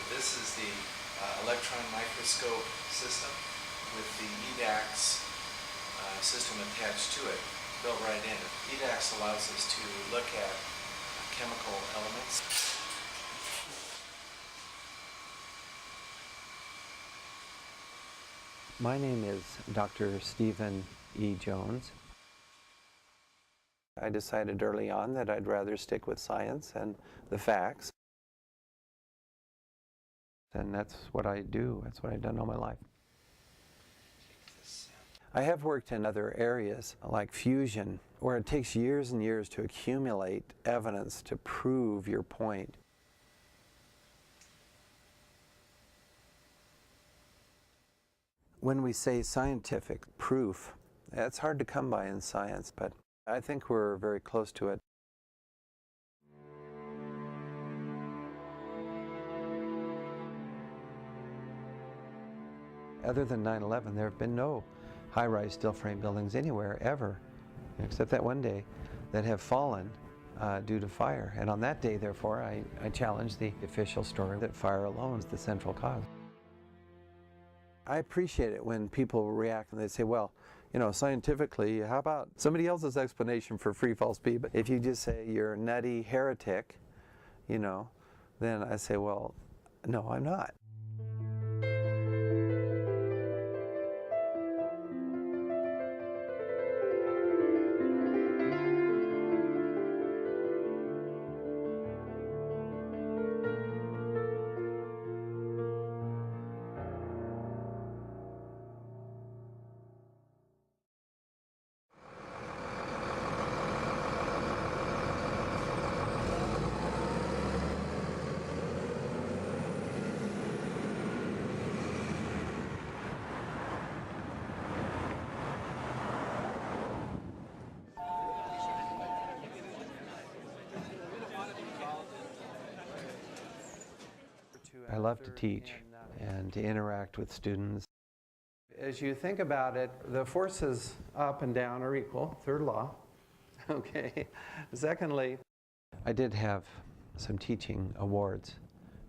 This is the electron microscope system with the EDAX system attached to it, built right in. EDAX allows us to look at chemical elements. My name is Dr. Stephen E. Jones. I decided early on that I'd rather stick with science and the facts. And that's what I do. That's what I've done all my life. I have worked in other areas like fusion, where it takes years and years to accumulate evidence to prove your point. When we say scientific proof, it's hard to come by in science, but I think we're very close to it. Other than 9/11, there have been no high-rise steel frame buildings anywhere, ever, except that one day, that have fallen due to fire. And on that day, therefore, I challenged the official story that fire alone is the central cause. I appreciate it when people react and they say, well, you know, scientifically, how about somebody else's explanation for free fall speed? But if you just say you're a nutty heretic, you know, then I say, well, no, I'm not. I love to teach and to interact with students. As you think about it, the forces up and down are equal, third law. Okay. Secondly, I did have some teaching awards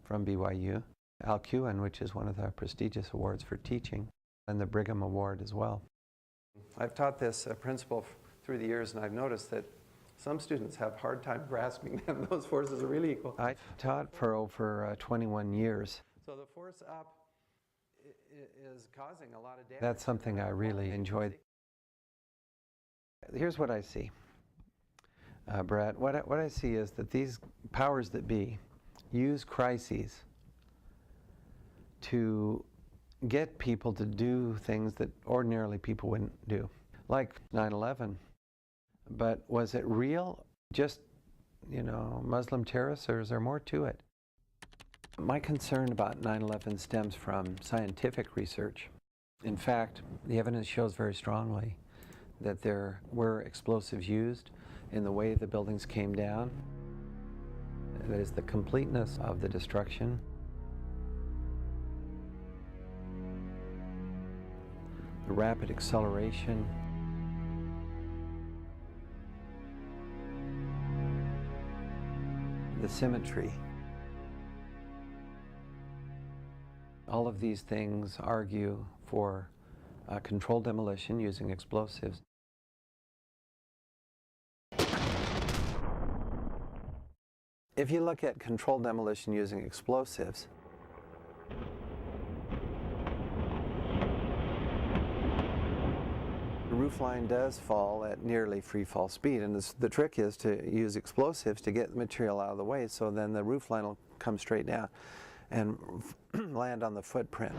from BYU, Alcuin, which is one of the prestigious awards for teaching, and the Brigham Award as well. I've taught this principle through the years, and I've noticed that some students have a hard time grasping them. Those forces are really equal. I've taught for over 21 years. So the force up is causing a lot of damage. That's something I really enjoyed. Here's what I see, Brett. What I see is that these powers that be use crises to get people to do things that ordinarily people wouldn't do, like 9/11. But was it real? Just, you know, Muslim terrorists, or is there more to it? My concern about 9/11 stems from scientific research. In fact, the evidence shows very strongly that there were explosives used in the way the buildings came down. That is the completeness of the destruction. The rapid acceleration. The symmetry. All of these things argue for controlled demolition using explosives. If you look at controlled demolition using explosives, roof line does fall at nearly free fall speed, and the trick is to use explosives to get the material out of the way, so then the roof line will come straight down and land on the footprint.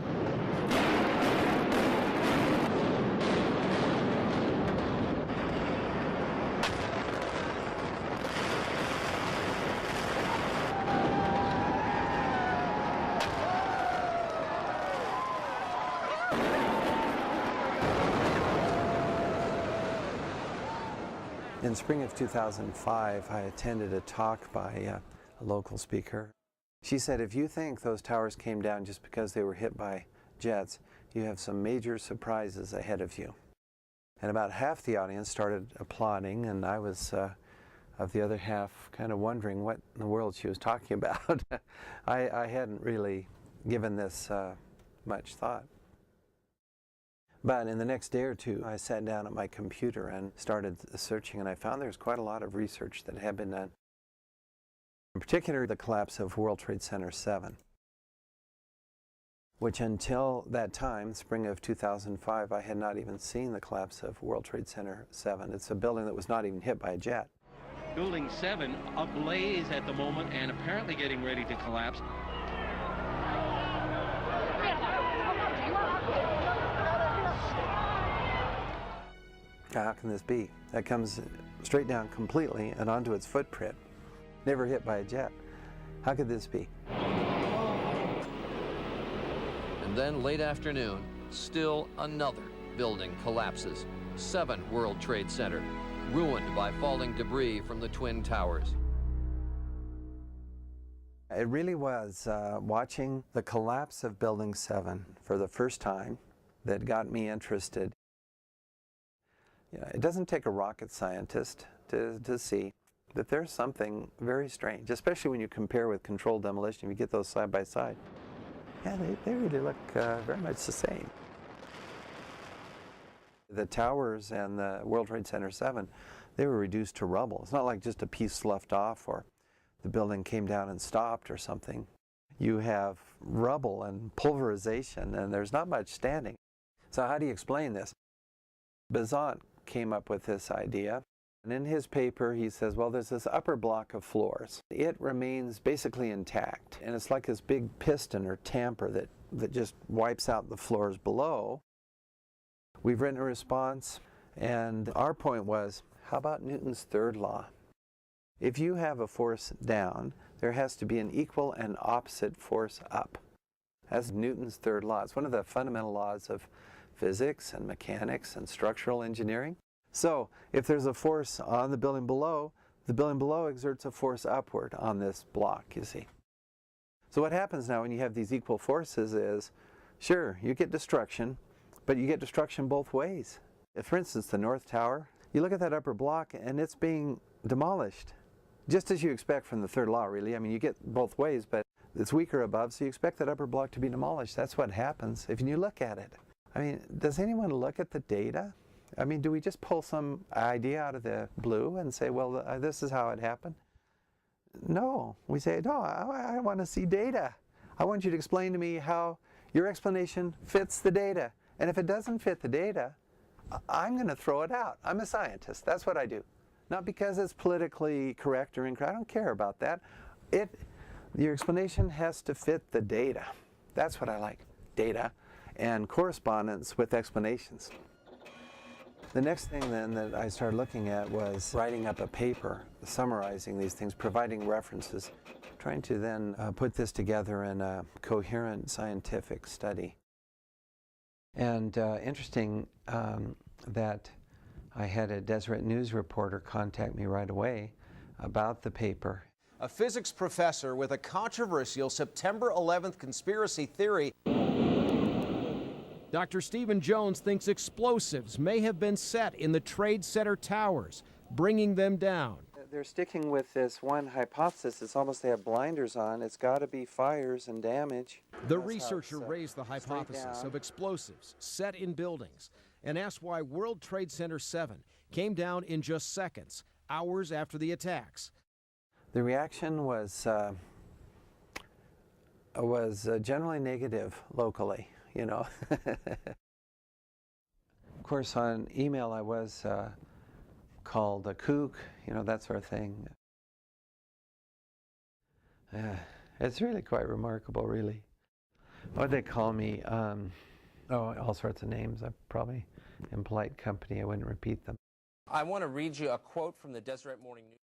In spring of 2005, I attended a talk by a local speaker. She said, if you think those towers came down just because they were hit by jets, you have some major surprises ahead of you. And about half the audience started applauding, and I was, of the other half, kind of wondering what in the world she was talking about. I hadn't really given this much thought. But in the next day or two, I sat down at my computer and started searching, and I found there's quite a lot of research that had been done. In particular, the collapse of World Trade Center 7, which until that time, spring of 2005, I had not even seen the collapse of World Trade Center 7. It's a building that was not even hit by a jet. Building 7 ablaze at the moment and apparently getting ready to collapse. How can this be? That comes straight down completely and onto its footprint. Never hit by a jet. How could this be? And then late afternoon, still another building collapses. 7 World Trade Center, ruined by falling debris from the Twin Towers. It really was watching the collapse of Building 7 for the first time that got me interested. You know, it doesn't take a rocket scientist to see that there's something very strange, especially when you compare with controlled demolition. If you get those side by side, yeah, they really look very much the same. The towers and the World Trade Center 7, they were reduced to rubble. It's not like just a piece sloughed off or the building came down and stopped or something. You have rubble and pulverization, and there's not much standing. So how do you explain this? Besant came up with this idea, and in his paper he says, well, there's this upper block of floors. It remains basically intact, and it's like this big piston or tamper that just wipes out the floors below. We've written a response, and our point was, how about Newton's third law? If you have a force down, there has to be an equal and opposite force up. That's Newton's third law. It's one of the fundamental laws of physics and mechanics and structural engineering. So if there's a force on the building below exerts a force upward on this block, you see. So what happens now when you have these equal forces is, sure, you get destruction, but you get destruction both ways. If, for instance, the North Tower, you look at that upper block and it's being demolished, just as you expect from the third law, really. I mean, you get both ways, but it's weaker above, so you expect that upper block to be demolished. That's what happens if you look at it. I mean, does anyone look at the data? I mean, do we just pull some idea out of the blue and say, well, this is how it happened? No. We say, no, I want to see data. I want you to explain to me how your explanation fits the data. And if it doesn't fit the data, I'm going to throw it out. I'm a scientist. That's what I do. Not because it's politically correct or incorrect. I don't care about that. Your explanation has to fit the data. That's what I like, data and correspondence with explanations. The next thing then that I started looking at was writing up a paper, summarizing these things, providing references, trying to then put this together in a coherent scientific study. And interesting that I had a Deseret News reporter contact me right away about the paper. A physics professor with a controversial September 11th conspiracy theory. Dr. Stephen Jones thinks explosives may have been set in the Trade Center towers, bringing them down. They're sticking with this one hypothesis. It's almost they have blinders on. It's got to be fires and damage. The researcher raised the hypothesis of explosives set in buildings and asked why World Trade Center 7 came down in just seconds, hours after the attacks. The reaction was generally negative locally, you know. course, on email I was called a kook, you know, that sort of thing. It's really quite remarkable, really. What they call me, all sorts of names. I probably, in polite company, I wouldn't repeat them. I want to read you a quote from the Deseret Morning News.